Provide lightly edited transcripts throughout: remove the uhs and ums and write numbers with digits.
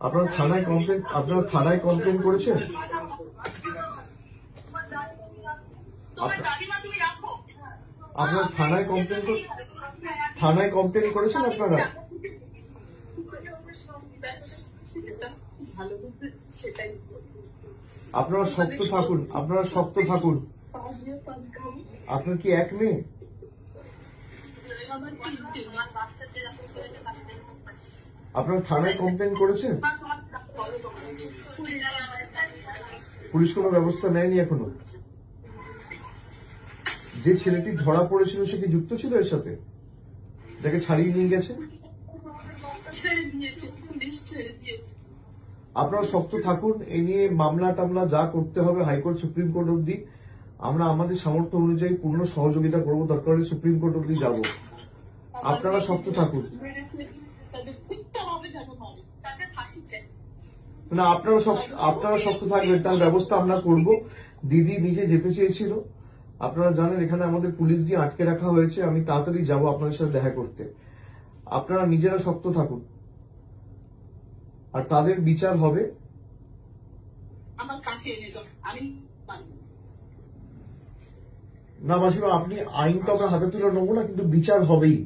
আপনারা থানায় কমপ্লেন করেছেন? আপনার থানায় কমপ্লেন করেছেন আপনারা? আপনারা শক্ত থাকুন। আপনার কি এক মেয়ে? আপনারা থানায় কমপ্লেন করেছেন? পুলিশ কোনো ব্যবস্থা নেয়নি এখনো? যে ছেলেটি ধরা পড়েছিল সে কি যুক্ত ছিল এর সাথে, যাকে ছাড়িয়ে নিয়ে গেছে? আপনারা শক্ত থাকুন। এই নিয়ে মামলা টামলা যা করতে হবে হাইকোর্ট সুপ্রিম কোর্ট অব্দি আমরা আমাদের সামর্থ্য অনুযায়ী পূর্ণ সহযোগিতা করবো। দরকার হলে সুপ্রিম কোর্ট অব্দি যাব। আপনারা শক্ত থাকুন। না, আপনারা শক্ত থাকবেন, তার ব্যবস্থা আমরা করব। দিদি নিজে যেতে চেয়েছিল, আপনারা জানেন এখানে আমাদের পুলিশ দিয়ে আটকে রাখা হয়েছে। আমি তাড়াতাড়ি যাব আপনাদের সাথে দেখা করতে। আপনারা নিজেরা শক্ত থাকুন, আর তাদের বিচার হবে। না মাসিমা, আপনি আইন তো আমরা হাতে তুলে নেবো না, কিন্তু বিচার হবেই।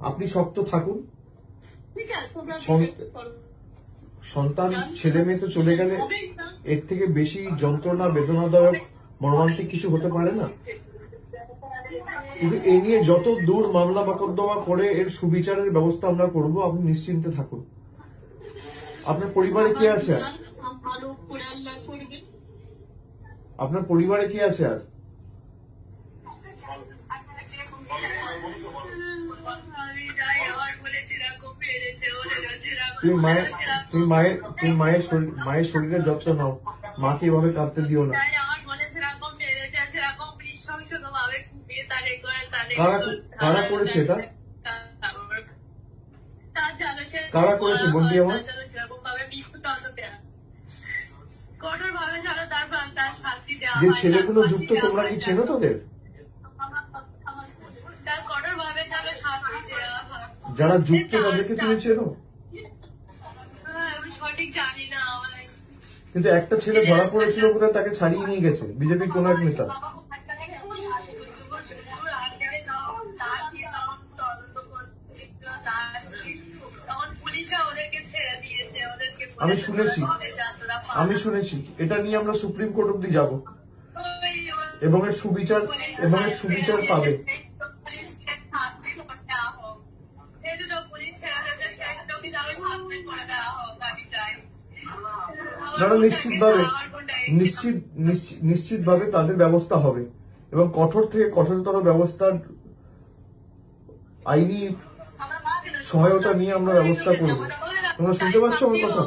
আপনি শক্ত থাকুন। সন্তান ছেলে মেয়ে তো চলে গেলে এর থেকে বেশি যন্ত্রণা বেদনাদায়ক মর্মান্তিক কিছু হতে পারে না। কিন্তু এ নিয়ে যত দূর মামলা মোকদ্দমা করে এর সুবিচারের ব্যবস্থা আমরা করব। আপনি নিশ্চিন্তে থাকুন। আপনার পরিবারে কে আছে আর? আপনার পরিবারে কে আছে আর? তুমি মায়ের শরীরের যত্ন নাও, মাকে এভাবে কাঁদতে দিও না। কারা করেছে এটা? কারা করেছে বন্টি আমার? যে ছেলেগুলো যুক্ত, তোমরা কি চেনো তাদের? যারা যুক্ত তাদেরকে তুমি চেনো? কিন্তু একটা ছেলে ধরা পড়েছিল বোধহয়, তাকে ছাড়িয়ে নিয়ে গেছে বিজেপির কোন এক নেতা। আমি শুনেছি এটা নিয়ে আমরা সুপ্রিম কোর্ট অব্দি যাব এবং এর সুবিচার পাবে। নিশ্চিতভাবে তাদের ব্যবস্থা হবে এবং কঠোর থেকে কঠোরতর ব্যবস্থার আইনি সহায়তা নিয়ে আমরা ব্যবস্থা করব। তোমরা শুনতে পাচ্ছ আমার কথা?